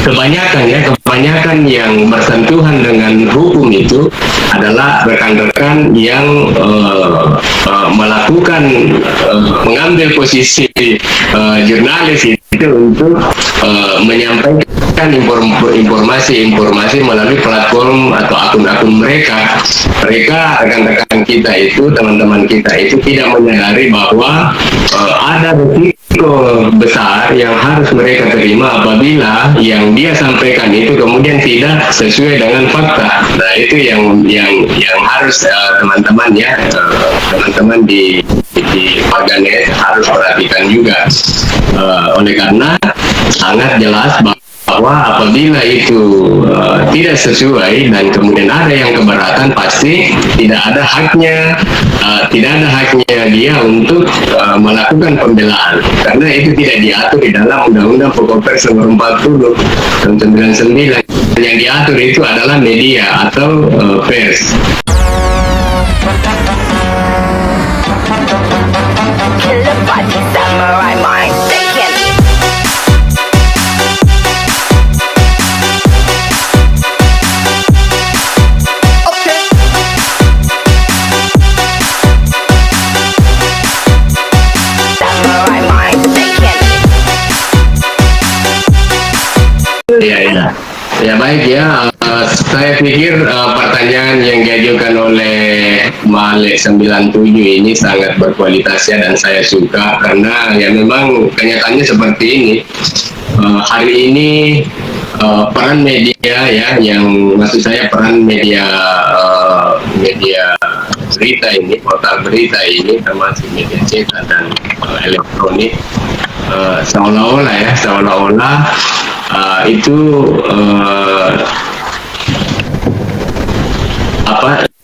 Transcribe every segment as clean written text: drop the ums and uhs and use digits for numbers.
kebanyakan yang bersentuhan dengan hukum itu adalah rekan-rekan yang melakukan mengambil posisi jurnalis itu untuk menyampaikan informasi melalui platform atau akun-akun mereka. Rekan-rekan kita itu, teman-teman kita itu tidak menyadari bahwa ada risiko besar yang harus mereka terima apabila yang dia sampaikan itu kemudian tidak sesuai dengan fakta. Nah, itu yang harus teman-teman teman-teman di warganet harus perhatikan juga. Oleh karena sangat jelas bahwa apabila itu tidak sesuai dan kemudian ada yang keberatan, pasti tidak ada haknya dia untuk melakukan pembelaan, karena itu tidak diatur di dalam Undang-Undang Pokok Pers Nomor 40 tahun 99. Yang diatur itu adalah media atau pers. Ya baik ya, saya pikir pertanyaan yang diajukan oleh Malik 97 ini sangat berkualitas ya, dan saya suka karena ya memang kenyataannya seperti ini. Hari ini peran media ya, yang maksud saya peran media berita ini, portal berita ini termasuk media cetak dan elektronik, seolah-olah itu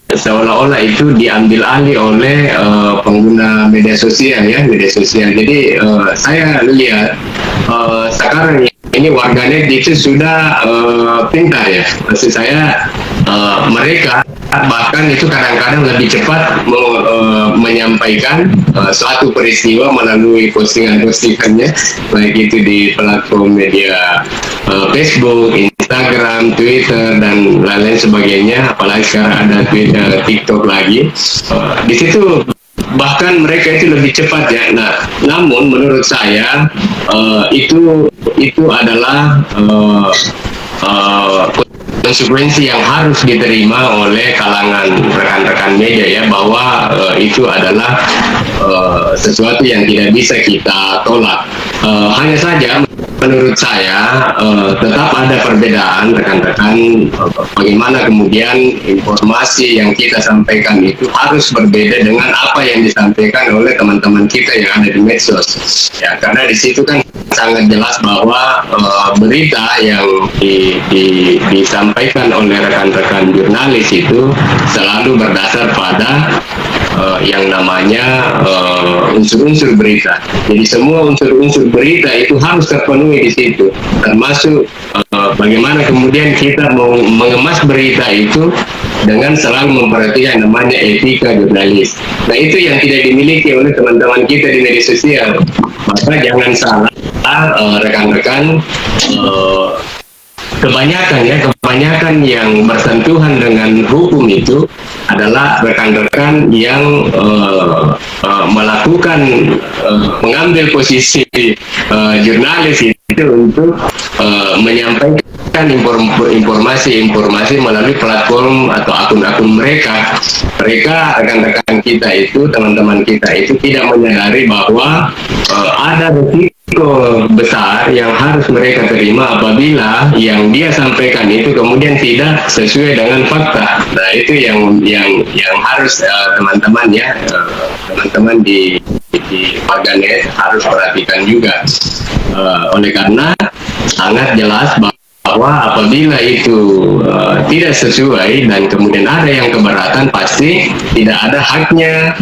seolah-olah itu diambil alih oleh pengguna media sosial ya, Jadi saya lihat sekarang ini warganet itu sudah pintar ya, maksud saya mereka bahkan itu kadang-kadang lebih cepat menyampaikan suatu peristiwa melalui postingan-postingannya, baik itu di platform media Facebook, Instagram, Twitter, dan lain-lain sebagainya. Apalagi sekarang ada Twitter, TikTok lagi. Di situ bahkan mereka itu lebih cepat ya. Nah, namun menurut saya itu adalah konsekuensi yang harus diterima oleh kalangan rekan-rekan media ya, bahwa itu adalah sesuatu yang tidak bisa kita tolak. Hanya saja menurut saya tetap ada perbedaan rekan-rekan, bagaimana kemudian informasi yang kita sampaikan itu harus berbeda dengan apa yang disampaikan oleh teman-teman kita yang ada di medsos ya, karena di situ kan sangat jelas bahwa berita yang disampaikan oleh rekan-rekan jurnalis itu selalu berdasar pada yang namanya unsur-unsur berita. Jadi semua unsur-unsur berita itu harus terpenuhi di situ, termasuk bagaimana kemudian kita mau mengemas berita itu dengan selalu memperhatikan namanya etika jurnalis. Nah, itu yang tidak dimiliki oleh teman-teman kita di media sosial. Maka jangan salah rekan-rekan, kebanyakan yang bersentuhan dengan hukum itu adalah rekan-rekan yang melakukan mengambil posisi jurnalis itu untuk menyampaikan informasi melalui platform atau akun-akun mereka. Rekan-rekan kita itu, teman-teman kita itu tidak menyadari bahwa ada risiko besar yang harus mereka terima apabila yang dia sampaikan itu kemudian tidak sesuai dengan fakta. Nah, itu yang harus teman-teman di warganet harus perhatikan juga. Oleh karena sangat jelas bahwa apabila itu tidak sesuai dan kemudian ada yang keberatan, pasti tidak ada haknya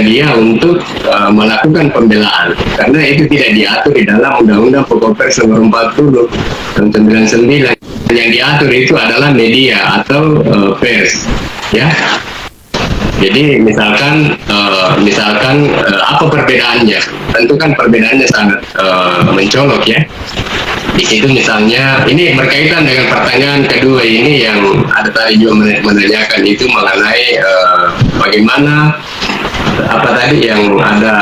dia untuk melakukan pembelaan, karena itu tidak diatur di dalam Undang-Undang Pokok Pers Nomor 40 tahun 99. Yang diatur itu adalah media atau pers ya. Jadi misalkan apa perbedaannya? Tentu kan perbedaannya sangat mencolok ya. Di situ misalnya, ini berkaitan dengan pertanyaan kedua ini yang ada tadi juga menanyakan itu mengenai bagaimana apa tadi yang ada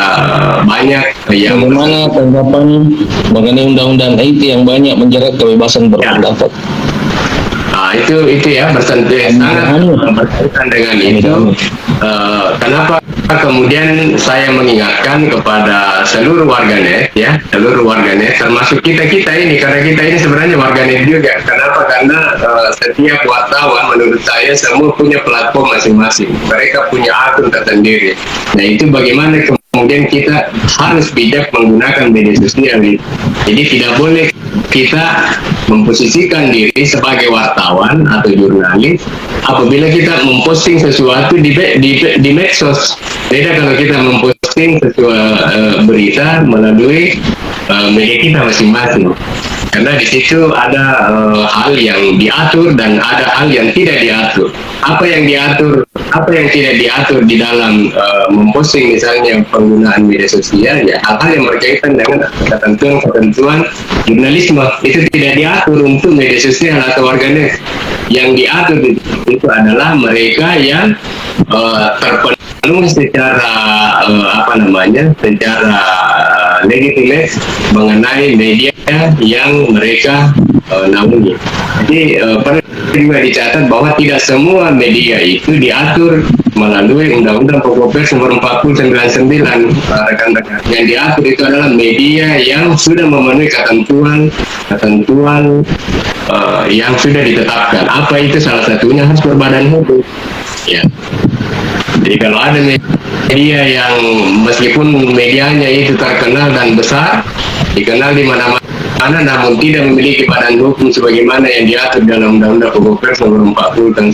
banyak yang Bagaimana tanggapan mengenai undang-undang IT yang banyak menjerat kebebasan berpendapat? Itu ya sangat berkaitan dengan itu. Kenapa kemudian saya mengingatkan kepada seluruh warganet ya, seluruh warganet termasuk kita ini, karena kita ini sebenarnya warganet juga. Kenapa? Karena setiap wartawan menurut saya semua punya platform masing-masing, mereka punya akun tersendiri. Nah itu bagaimana kemudian kita harus bijak menggunakan media sosial. Jadi tidak boleh kita memposisikan diri sebagai wartawan atau jurnalis apabila kita memposting sesuatu di medsos. Beda kalau kita memposting sesuatu berita melalui media kita masing-masing. Karena di situ ada hal yang diatur dan ada hal yang tidak diatur. Apa yang diatur, apa yang tidak diatur di dalam memposting misalnya penggunaan media sosial, ya hal-hal yang berkaitan dengan ketentuan jurnalisme itu tidak diatur untuk media sosial atau warganet. Yang diatur itu adalah mereka yang terpenuhi secara secara legitimate mengenai media yang mereka naungi. Jadi perlu juga dicatat bahwa tidak semua media itu diatur melalui Undang-Undang Pokok Pers nomor 40 99, rekan-rekan. Yang diatur itu adalah media yang sudah memenuhi ketentuan yang sudah ditetapkan. Apa itu? Salah satunya harus berbadan hukum. Ya. Jadi kalau ada media yang meskipun medianya itu terkenal dan besar, dikenal di mana-mana, namun tidak memiliki badan hukum sebagaimana yang diatur dalam Undang-Undang Pokok Pers nomor 40 tahun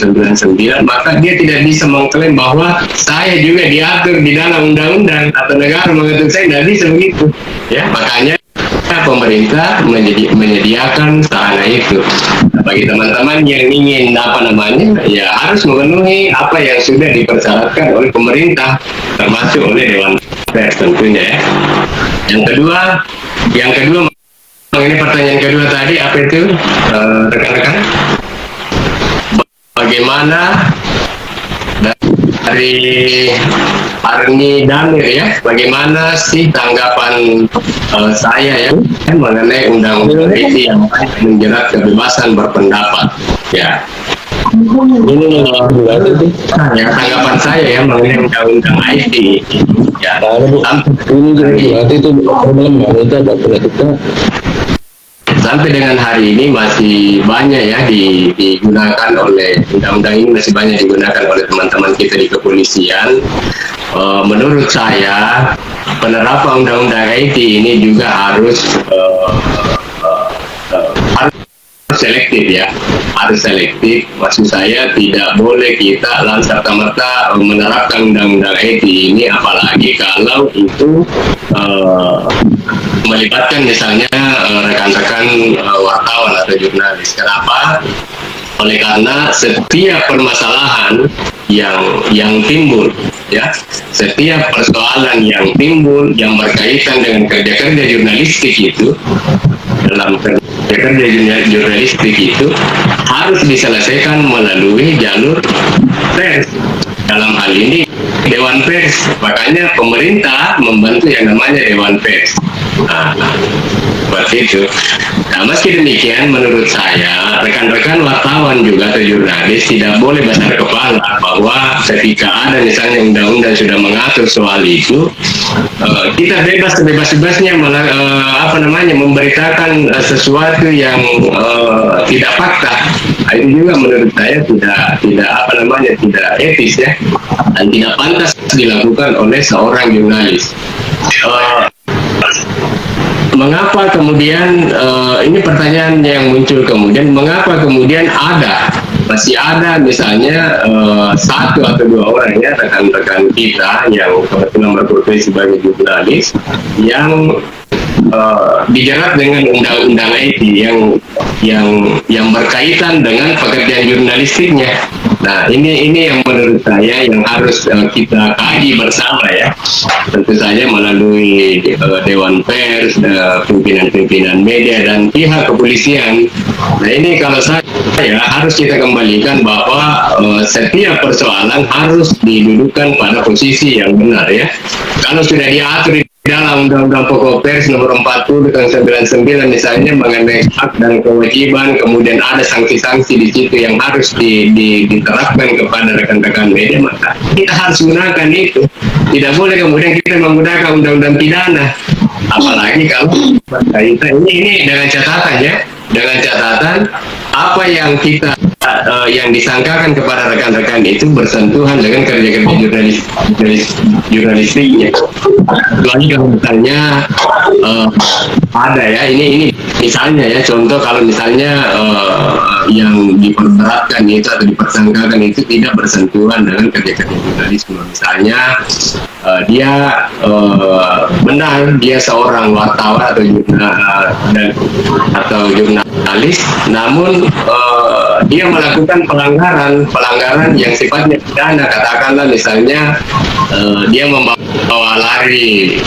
99, maka dia tidak bisa mengklaim bahwa saya juga diatur di dalam undang-undang atau negara mengatur saya. Tidak bisa begitu. Ya, makanya pemerintah menyediakan sarana itu. Nah, bagi teman-teman yang ingin ya harus memenuhi apa yang sudah dipersyaratkan oleh pemerintah, termasuk oleh Dewan Pers tentunya ya. Yang kedua ini pertanyaan kedua tadi apa itu, rekan-rekan? Bagaimana dari Arni Damir ya, bagaimana sih tanggapan saya ya mengenai undang-undang IT yang menjerat kebebasan berpendapat ya. Ini ya tanggapan saya ya mengenai undang-undang IT ya. Sampai dengan hari ini masih banyak ya digunakan oleh undang-undang ini, masih banyak digunakan oleh teman-teman kita di kepolisian. Menurut saya penerapan undang-undang IT ini juga harus selektif ya, harus selektif. Maksud saya tidak boleh kita serta-merta menerapkan undang-undang IT ini, apalagi kalau itu melibatkan misalnya rekan-rekan wartawan atau jurnalis. Kenapa? Oleh karena setiap permasalahan yang timbul ya, setiap persoalan yang timbul yang berkaitan dengan kerja-kerja jurnalistik itu, dalam kerja jurnalistik itu harus diselesaikan melalui jalur pers. Dalam hal ini Dewan Pers, makanya pemerintah membantu yang namanya Dewan Pers. Seperti itu. Nah, meski demikian, menurut saya rekan-rekan wartawan juga atau jurnalis tidak boleh besar kepala bahwa ketika ada misalnya undang-undang sudah mengatur soal itu, kita bebas-bebasnya memberitakan sesuatu yang tidak fakta. Itu juga menurut saya tidak etis ya, dan tidak pantas dilakukan oleh seorang jurnalis. Mengapa kemudian ini pertanyaan yang muncul kemudian, mengapa kemudian masih ada misalnya satu atau dua orang ya rekan-rekan kita yang kebetulan berprofesi sebagai jurnalis yang dijerat dengan undang-undang IT yang berkaitan dengan pekerjaan jurnalistiknya. Nah, ini yang menurut saya yang harus kita kaji bersama ya. Tentu saja melalui Dewan Pers, pimpinan-pimpinan media dan pihak kepolisian. Nah, ini kalau saya harus kita kembalikan bahwa setiap persoalan harus didudukkan pada posisi yang benar ya. Kalau sudah diatur dalam Undang-Undang Pokok Pers nomor 40 tahun 99 misalnya mengenai hak dan kewajiban, kemudian ada sanksi-sanksi di situ yang harus diterapkan kepada rekan-rekan media, maka kita harus gunakan itu. Tidak boleh kemudian kita menggunakan undang-undang pidana, apalagi kalau ini dengan catatan ya, dengan catatan apa yang kita yang disangkakan kepada rekan-rekan itu bersentuhan dengan kerja-kerja jurnalistiknya. Kecuali kalau misalnya ada ya, ini misalnya ya, contoh kalau misalnya yang diperberatkan itu atau dipersangkakan itu tidak bersentuhan dengan kerja-kerja jurnalisme. Misalnya dia benar dia seorang wartawan atau jurnalis, namun dia melakukan pelanggaran yang sifatnya pidana, katakanlah misalnya dia membawa lari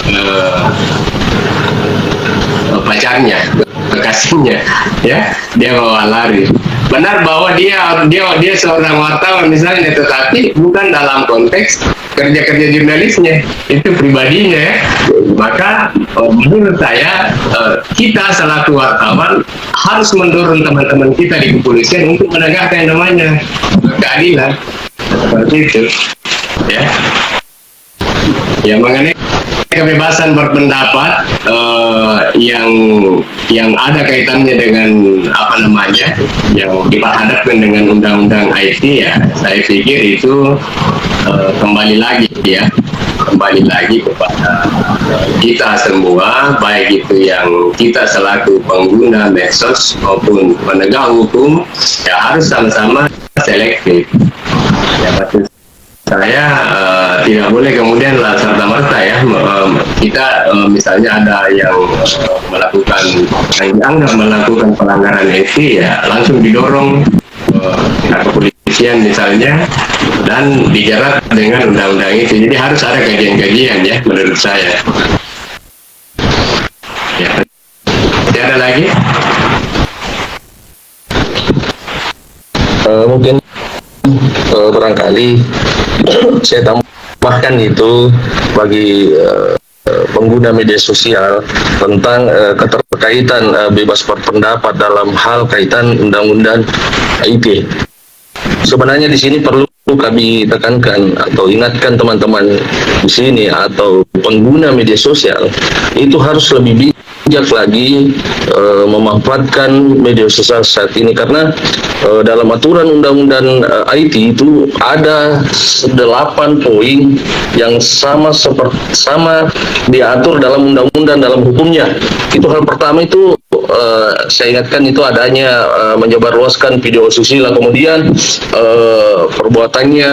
pacarnya, kekasihnya, ya, dia bawa lari. Benar bahwa dia seorang wartawan misalnya, tetapi bukan dalam konteks kerja-kerja jurnalisnya, itu pribadinya ya. Maka menurut saya kita selaku wartawan harus mendorong teman-teman kita di kepolisian untuk menegakkan yang namanya keadilan, seperti itu ya. Ya, mengenai kebebasan berpendapat yang ada kaitannya dengan apa namanya yang diperhadapkan dengan undang-undang IT ya, saya pikir itu kembali lagi kepada kita semua, baik itu yang kita selaku pengguna medsos maupun penegak hukum, ya harus sama-sama selektif ya. Saya tidak boleh kemudian serta-merta ya kita misalnya ada yang dianggap melakukan pelanggaran etik ya langsung didorong pihak kepolisian misalnya dan dijerat dengan undang-undang itu. Jadi harus ada kajian-kajian ya menurut saya. Ya. Tidak ada lagi? Mungkin barangkali saya tambahkan itu bagi pengguna media sosial tentang keterkaitan bebas berpendapat dalam hal kaitan undang-undang IT. Sebenarnya di sini perlu kami tekankan atau ingatkan teman-teman di sini atau pengguna media sosial itu harus lebih bijak lagi memanfaatkan media sosial saat ini, karena dalam aturan undang-undang IT itu ada 8 poin yang sama diatur dalam undang-undang dalam hukumnya. Itu hal pertama itu saya ingatkan itu adanya menyebarluaskan video asusila, kemudian perbuatannya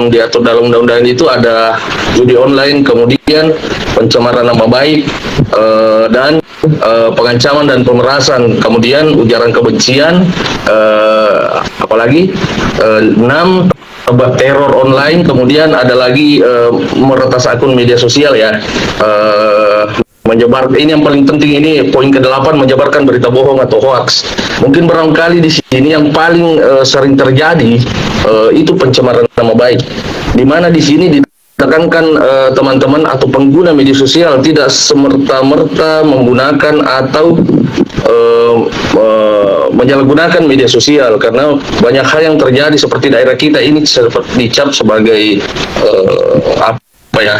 diatur dalam undang-undang itu ada judi online, kemudian pencemaran nama baik dan pengancaman dan pemerasan, kemudian ujaran kebencian, apalagi 6 teror online, kemudian ada lagi meretas akun media sosial ya, menyebar, ini yang paling penting, ini poin ke-8, menyebarkan berita bohong atau hoax. Mungkin barangkali di sini yang paling sering terjadi itu pencemaran nama baik, di mana di sini ditekankan teman-teman atau pengguna media sosial tidak semerta-merta menggunakan atau menyalahgunakan media sosial, karena banyak hal yang terjadi seperti daerah kita ini dicap sebagai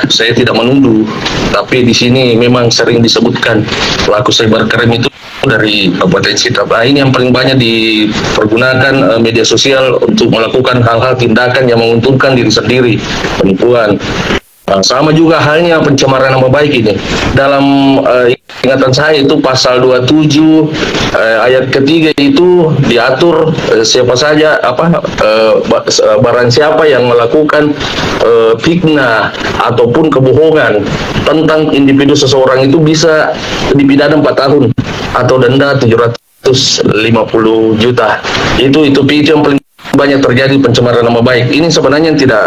saya tidak menuduh, tapi di sini memang sering disebutkan pelaku cybercrime itu dari Kabupaten Sidrap. Ini yang paling banyak dipergunakan media sosial untuk melakukan hal-hal tindakan yang menguntungkan diri sendiri, penipuan. Nah, sama juga halnya pencemaran nama baik ini. Dalam ingatan saya itu pasal 27 ayat ketiga itu diatur siapa saja barang siapa yang melakukan fitnah ataupun kebohongan tentang individu seseorang itu bisa dipidana 4 tahun atau denda 750 juta. Itu yang paling banyak terjadi pencemaran nama baik. Ini sebenarnya tidak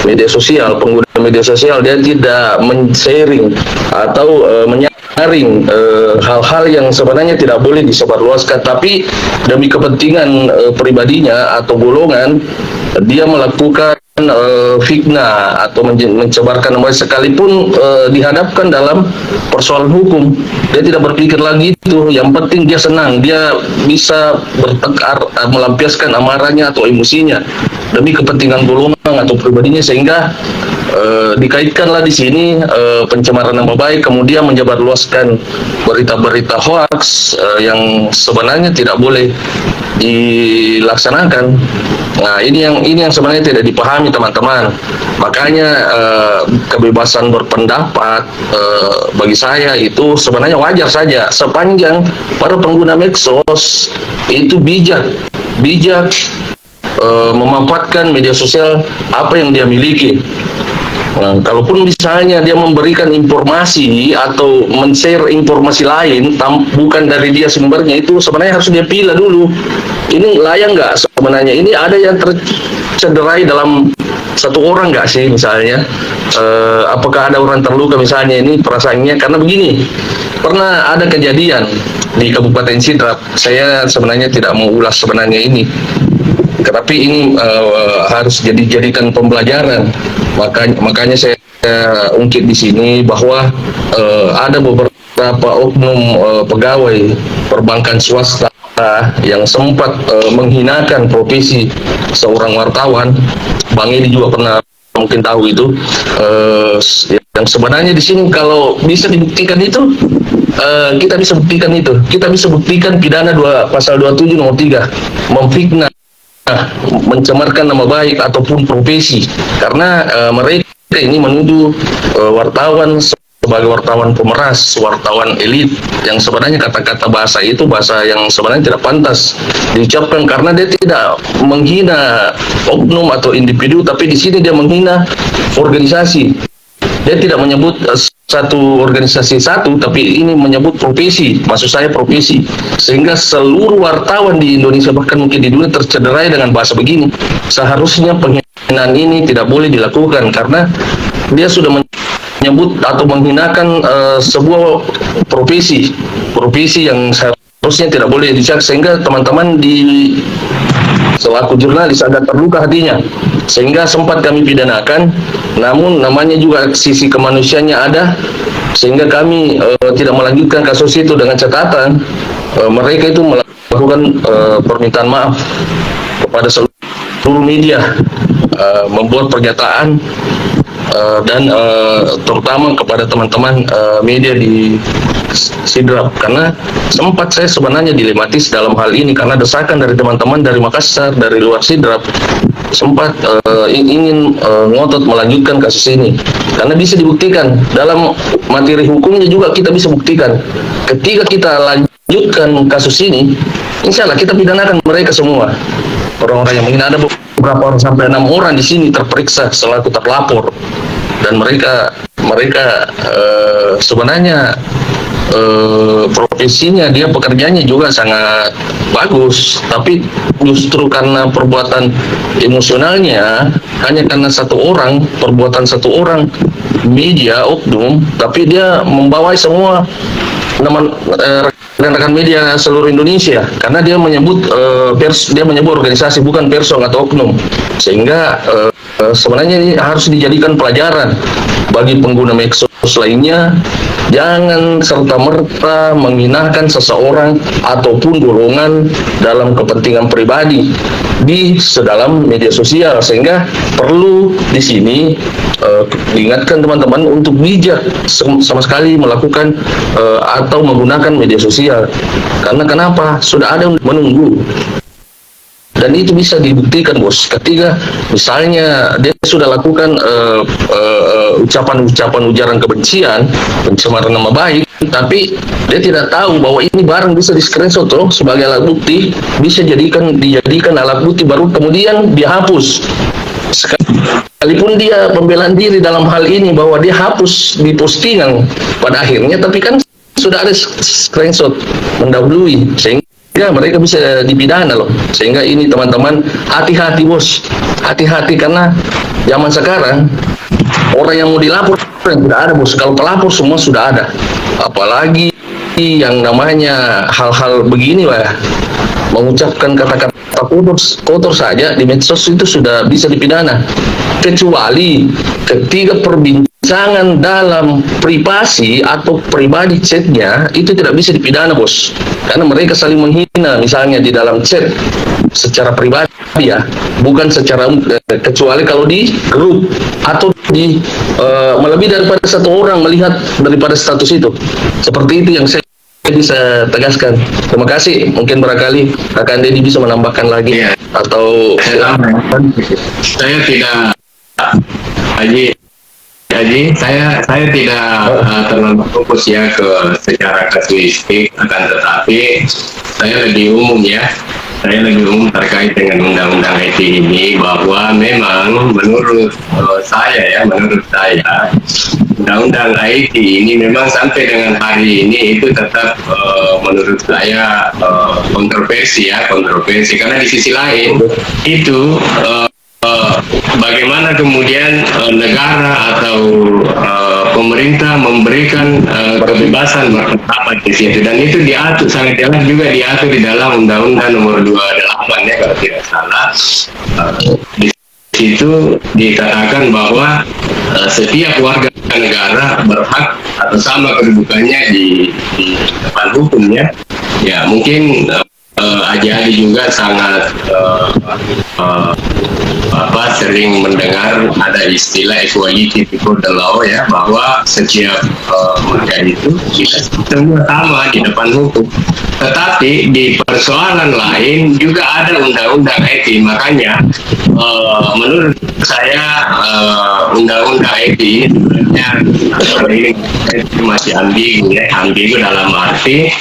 media sosial, pengguna media sosial dia tidak men-sharing atau menyaring hal-hal yang sebenarnya tidak boleh disebarluaskan, tapi demi kepentingan pribadinya atau golongan dia melakukan fitnah atau mencebarkan nama baik, sekalipun dihadapkan dalam persoalan hukum. Dia tidak berpikir lagi itu, yang penting dia senang, dia bisa bertengkar, melampiaskan amarahnya atau emosinya demi kepentingan golongan atau pribadinya, sehingga dikaitkanlah di sini pencemaran nama baik, kemudian menyebarluaskan berita-berita hoax yang sebenarnya tidak boleh dilaksanakan. Nah, ini yang sebenarnya tidak dipahami teman-teman. Makanya kebebasan berpendapat bagi saya itu sebenarnya wajar saja, sepanjang para pengguna medsos itu bijak memanfaatkan media sosial apa yang dia miliki. Nah, kalaupun misalnya dia memberikan informasi atau men-share informasi lain bukan dari dia sumbernya, itu sebenarnya harus dia pilih dulu. Ini layak nggak sebenarnya? Ini ada yang tercederai dalam satu orang nggak sih misalnya? Apakah ada orang terluka misalnya, ini perasaannya? Karena begini, pernah ada kejadian di Kabupaten Sidrap. Saya sebenarnya tidak mau ulas sebenarnya ini, tetapi ini harus dijadikan pembelajaran. Makanya saya ungkit di sini bahwa ada beberapa oknum pegawai perbankan swasta yang sempat menghinakan profesi seorang wartawan. Bang Edi juga pernah mungkin tahu itu. Yang sebenarnya di sini kalau bisa dibuktikan itu, kita bisa buktikan itu. Kita bisa buktikan pidana pasal 27 nomor 3, memfitnah, mencemarkan nama baik ataupun profesi, karena mereka ini menuduh wartawan sebagai wartawan pemeras, wartawan elit, yang sebenarnya kata-kata bahasa itu bahasa yang sebenarnya tidak pantas diucapkan, karena dia tidak menghina oknum atau individu, tapi di sini dia menghina organisasi. Dia tidak menyebut satu organisasi satu, tapi ini menyebut profesi, maksud saya profesi, sehingga seluruh wartawan di Indonesia bahkan mungkin di dunia tercederai dengan bahasa begini. Seharusnya penghinaan ini tidak boleh dilakukan, karena dia sudah menyebut atau menghinakan sebuah profesi yang seharusnya tidak boleh dicak, sehingga teman-teman di selaku jurnalis agak terluka hatinya, sehingga sempat kami pidanakan. Namun namanya juga sisi kemanusiaannya ada, sehingga kami tidak melanjutkan kasus itu dengan catatan mereka itu melakukan permintaan maaf kepada seluruh media, membuat pernyataan dan terutama kepada teman-teman media di Sidrap, karena sempat saya sebenarnya dilematis dalam hal ini karena desakan dari teman-teman dari Makassar, dari luar Sidrap sempat ingin ngotot melanjutkan kasus ini, karena bisa dibuktikan dalam materi hukumnya juga. Kita bisa buktikan ketika kita lanjutkan kasus ini, insya Allah kita pidanakan mereka semua, orang-orang yang mungkin ada beberapa orang sampai 6 orang di sini terperiksa selaku terlapor, dan mereka sebenarnya profesinya, dia pekerjaannya juga sangat bagus, tapi justru karena perbuatan emosionalnya, hanya karena perbuatan satu orang media oknum, tapi dia membawai semua rekan-rekan media seluruh Indonesia, karena dia menyebut organisasi, bukan person atau oknum, sehingga sebenarnya ini harus dijadikan pelajaran bagi pengguna medsos lainnya. Jangan serta-merta menghinakan seseorang ataupun golongan dalam kepentingan pribadi di sedalam media sosial, sehingga perlu di sini diingatkan teman-teman untuk bijak sama sekali melakukan atau menggunakan media sosial. Karena kenapa? Sudah ada yang menunggu. Dan itu bisa dibuktikan, bos, ketika misalnya dia sudah lakukan ucapan-ucapan ujaran kebencian, pencemaran nama baik, tapi dia tidak tahu bahwa ini barang bisa di-screenshot sebagai alat bukti, bisa dijadikan alat bukti baru kemudian dihapus. Sekalipun dia pembelaan diri dalam hal ini bahwa dia hapus di postingan pada akhirnya, tapi kan sudah ada screenshot mendahului, sehingga mereka bisa dipidana loh. Sehingga ini teman-teman, hati-hati bos, hati-hati, karena zaman sekarang orang yang mau dilapor tidak ada bos. Kalau pelapor semua sudah ada, apalagi yang namanya hal-hal begini lah, mengucapkan kata-kata kotor saja di medsos itu sudah bisa dipidana, kecuali ketika perbincangan dalam privasi atau pribadi chatnya itu tidak bisa dipidana bos, karena mereka saling menghina misalnya di dalam chat secara pribadi ya, bukan secara kecuali kalau di grup atau di melebihi daripada satu orang melihat daripada status itu. Seperti itu yang saya bisa tegaskan. Terima kasih. Mungkin barangkali Kak Dedi bisa menambahkan lagi Iya. atau Saya tidak, Haji, saya tidak terlalu fokus ya ke secara kasuistik, akan tetapi saya lebih umum ya. Saya lebih umum terkait dengan undang-undang IT ini, bahwa memang menurut saya undang-undang IT ini memang sampai dengan hari ini itu tetap menurut saya kontroversi karena di sisi lain itu bagaimana kemudian negara atau pemerintah memberikan kebebasan berpendapat di situ, dan itu diatur sangat jelas juga, diatur di dalam Undang-Undang Nomor 28 ya kalau tidak salah. Di situ dikatakan bahwa setiap warga negara berhak atau sama kedudukannya di depan hukum ya. Ya mungkin Aji juga sangat sering mendengar ada istilah equality before the law ya, bahwa setiap warga itu kita semua sama di depan hukum. Tetapi di persoalan lain juga ada undang-undang IT, makanya menurut saya undang-undang IT ini sebenarnya masih ambigu dalam arti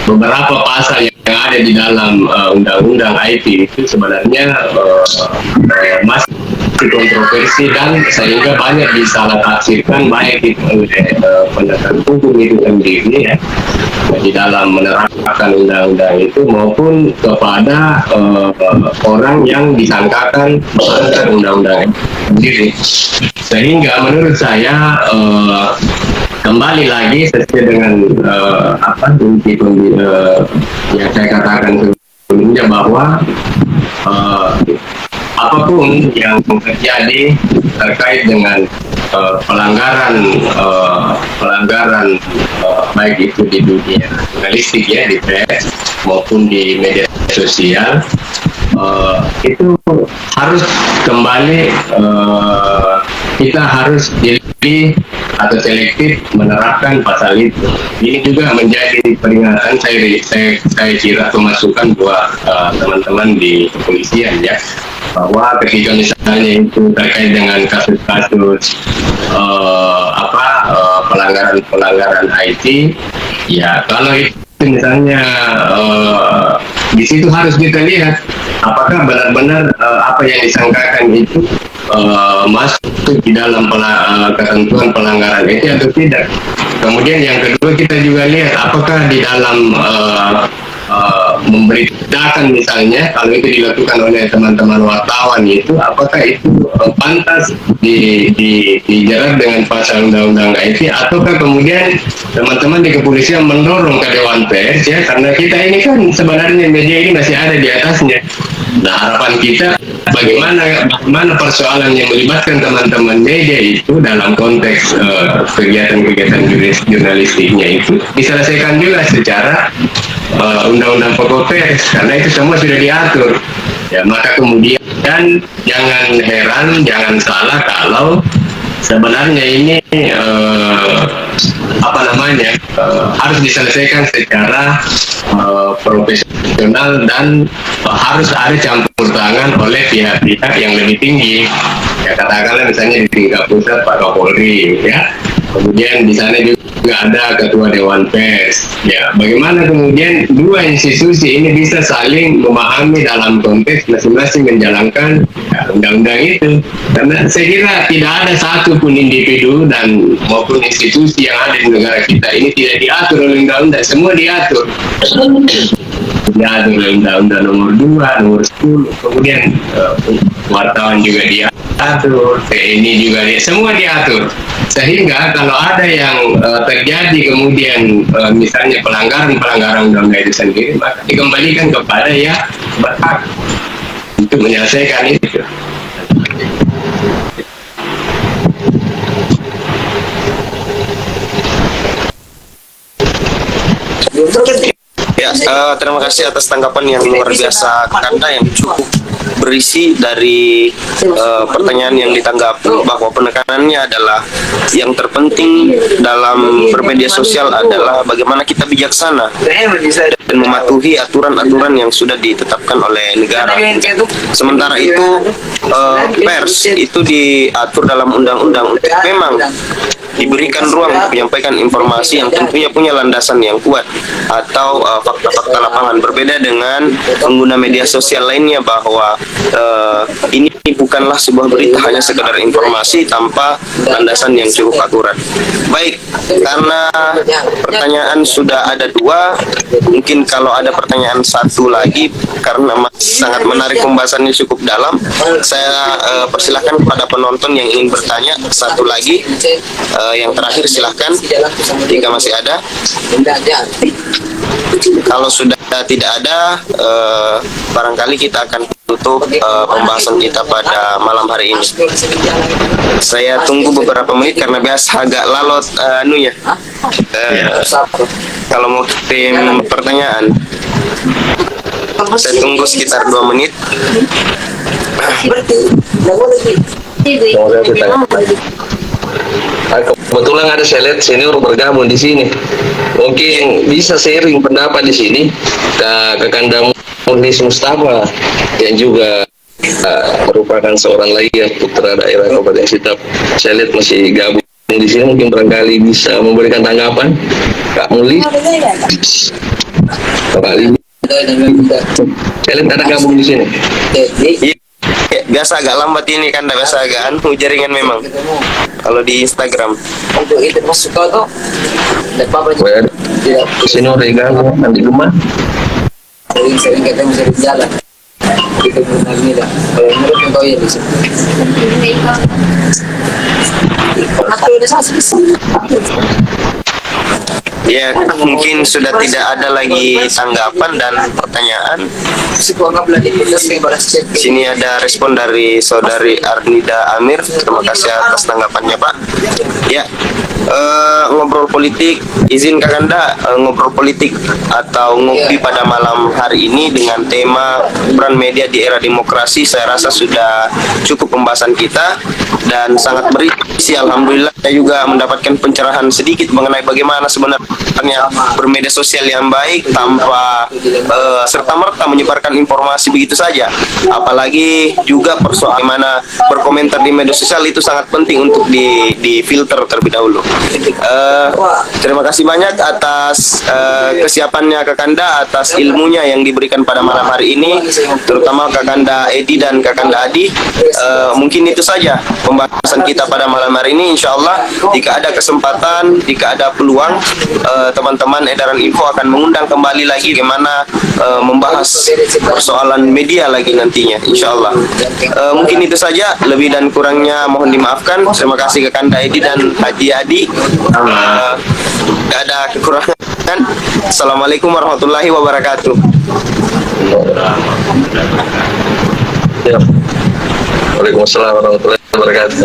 beberapa pasal yang ada di dalam undang-undang IT itu sebenarnya masih kontroversi, dan sehingga banyak disalah tafsirkan baik itu oleh penegak hukum itu sendiri ya di dalam menerapkan undang-undang itu, maupun kepada orang yang disangkakan melanggar undang-undang itu sendiri. Sehingga menurut saya kembali lagi sesuai dengan inti yang saya katakan sebelumnya, bahwa apapun yang terjadi terkait dengan pelanggaran baik itu di dunia jurnalistik ya, di press maupun di media sosial, itu harus kembali kita harus pilih atau selektif menerapkan pasal itu. Ini juga menjadi peringatan saya kira pemasukan buat teman-teman di kepolisian ya, bahwa ketika misalnya itu terkait dengan kasus-kasus pelanggaran IT ya, kalau itu misalnya di situ harus kita lihat apakah benar-benar apa yang disangkakan itu masuk di dalam ketentuan pelanggaran itu atau tidak. Kemudian yang kedua, kita juga lihat apakah di dalam memberitakan misalnya, kalau itu dilakukan oleh teman-teman wartawan itu, apakah itu pantas dijerat dengan pasal undang-undang IT, ataukah kemudian teman-teman di kepolisian mendorong ke Dewan Pers ya, karena kita ini kan sebenarnya media ini masih ada di atasnya. Nah, harapan kita bagaimana persoalan yang melibatkan teman-teman media itu dalam konteks kegiatan-kegiatan jurnalistiknya itu diselesaikan juga secara undang-undang pokok pers, karena itu semua sudah diatur ya. Maka kemudian jangan heran, jangan salah kalau sebenarnya ini harus diselesaikan secara profesional, dan harus ada campur tangan oleh pihak-pihak yang lebih tinggi ya, katakanlah misalnya di tingkat pusat Pak Kapolri ya, kemudian di sana juga ada Ketua Dewan Pers ya. Bagaimana kemudian dua institusi ini bisa saling memahami dalam konteks masing-masing menjalankan undang-undang itu, karena saya kira tidak ada satupun individu dan maupun institusi yang ada di negara kita ini tidak diatur oleh undang-undang, semua diatur. diatur oleh Undang-Undang nomor 2, nomor 10, kemudian wartawan juga diatur, TNI juga semua diatur. Sehingga kalau ada yang terjadi kemudian misalnya pelanggaran undang-undang itu sendiri, maka dikembalikan kepada yang berhak untuk menyelesaikan itu. Ya, terima kasih atas tanggapan yang luar biasa Kakanda yang cukup berisi dari pertanyaan yang ditanggapi, bahwa penekanannya adalah yang terpenting dalam bermedia sosial adalah bagaimana kita bijaksana dan mematuhi aturan-aturan yang sudah ditetapkan oleh negara. Sementara itu pers itu diatur dalam undang-undang untuk memang diberikan ruang untuk menyampaikan informasi yang tentunya punya landasan yang kuat atau fakta-fakta lapangan. Berbeda dengan pengguna media sosial lainnya, bahwa ini bukanlah sebuah berita, hanya sekedar informasi tanpa landasan yang cukup akurat. Baik, karena pertanyaan sudah ada 2, mungkin kalau ada pertanyaan satu lagi, karena sangat menarik pembahasannya cukup dalam, saya persilahkan kepada penonton yang ingin bertanya satu lagi. Yang terakhir silahkan jika masih ada. Kalau sudah tidak ada, barangkali kita akan tutup pembahasan kita pada malam hari ini. Saya tunggu beberapa menit karena biasa agak lalot anunya. Kalau mau kirim pertanyaan, saya tunggu sekitar 2 menit. Kebetulan ada saya lihat senior bergabung di sini. Mungkin bisa sharing pendapat di sini ke Kakanda Muhlis Mustafa yang juga merupakan seorang layar putra daerah Kabupaten Sitap. Saya lihat masih gabung di sini, mungkin barangkali bisa memberikan tanggapan. Kak Muhlis, saya lihat ada gabung di sini. Biasa agak lambat ini kan, biasa agak jaringan memang kalau di Instagram. Untuk itu masuk kau tuh Tidak sini udah gabung di rumah. sering ketemu sering jalan itu benar dah. Kalau menurut kau ya di sini atau udah selesai. Ya, mungkin sudah tidak ada lagi tanggapan dan pertanyaan. Sini ada respon dari saudari Arnida Amir. Terima kasih atas tanggapannya, Pak. Ya, ngobrol politik, izin Kakanda ngobrol politik atau ngopi pada malam hari ini dengan tema peran media di era demokrasi. Saya rasa sudah cukup pembahasan kita dan sangat berisi. Alhamdulillah saya juga mendapatkan pencerahan sedikit mengenai bagaimana sebenarnya bermedia sosial yang baik tanpa serta-merta menyebarkan informasi begitu saja. Apalagi juga persoalan mana berkomentar di media sosial itu sangat penting untuk di filter terlebih dahulu. Terima kasih banyak atas kesiapannya Kakanda, atas ilmunya yang diberikan pada malam hari ini, terutama Kakanda Edi dan Kakanda Adi. Mungkin itu saja pembahasan kita pada malam hari ini. Insya Allah jika ada kesempatan, jika ada peluang, teman-teman edaran info akan mengundang kembali lagi bagaimana membahas persoalan media lagi nantinya, insya Allah. Mungkin itu saja, lebih dan kurangnya mohon dimaafkan. Terima kasih Kakanda Edi dan Haji Adi. Tidak ada kekurangan. Assalamualaikum warahmatullahi wabarakatuh. Waalaikumsalam warahmatullahi wabarakatuh.